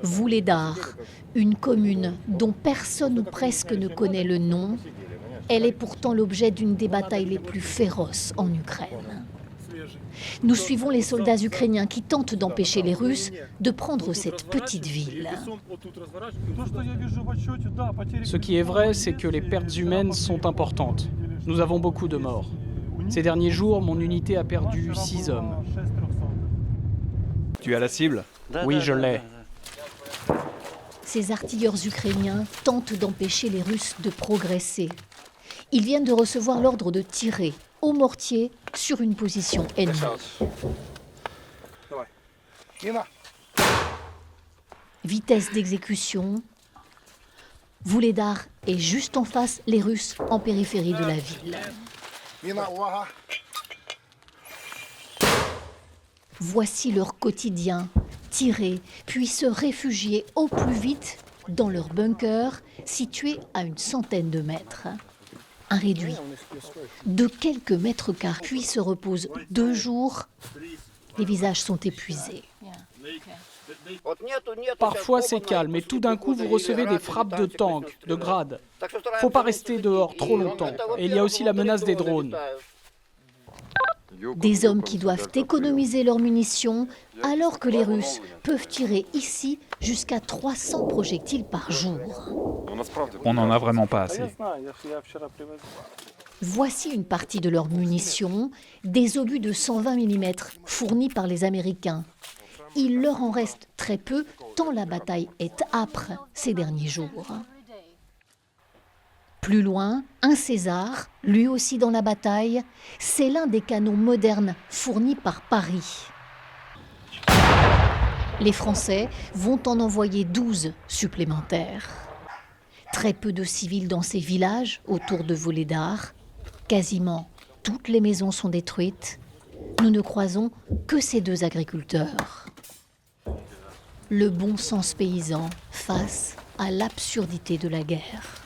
Vuhledar, une commune dont personne ou presque ne connaît le nom, elle est pourtant l'objet d'une des batailles les plus féroces en Ukraine. Nous suivons les soldats ukrainiens qui tentent d'empêcher les Russes de prendre cette petite ville. Ce qui est vrai, c'est que les pertes humaines sont importantes. Nous avons beaucoup de morts. Ces derniers jours, mon unité a perdu 6 hommes. Tu as la cible? Oui, je l'ai. Ces artilleurs ukrainiens tentent d'empêcher les Russes de progresser. Ils viennent de recevoir l'ordre de tirer au mortier sur une position ennemie. Vitesse d'exécution. Vuhledar est juste en face, les Russes en périphérie de la ville. Voici leur quotidien, tirer, puis se réfugier au plus vite dans leur bunker, situé à une centaine de mètres. Un réduit de quelques mètres carrés, puis se repose 2 jours. Les visages sont épuisés. Parfois c'est calme, et tout d'un coup vous recevez des frappes de tanks, de grades. Faut pas rester dehors trop longtemps. Et il y a aussi la menace des drones. Des hommes qui doivent économiser leurs munitions, alors que les Russes peuvent tirer ici jusqu'à 300 projectiles par jour. On n'en a vraiment pas assez. Voici une partie de leurs munitions, des obus de 120 mm fournis par les Américains. Il leur en reste très peu, tant la bataille est âpre ces derniers jours. Plus loin, un César, lui aussi dans la bataille, c'est l'un des canons modernes fournis par Paris. Les Français vont en envoyer 12 supplémentaires. Très peu de civils dans ces villages autour de Vuhledar. Quasiment toutes les maisons sont détruites. Nous ne croisons que ces 2 agriculteurs. Le bon sens paysan face à l'absurdité de la guerre.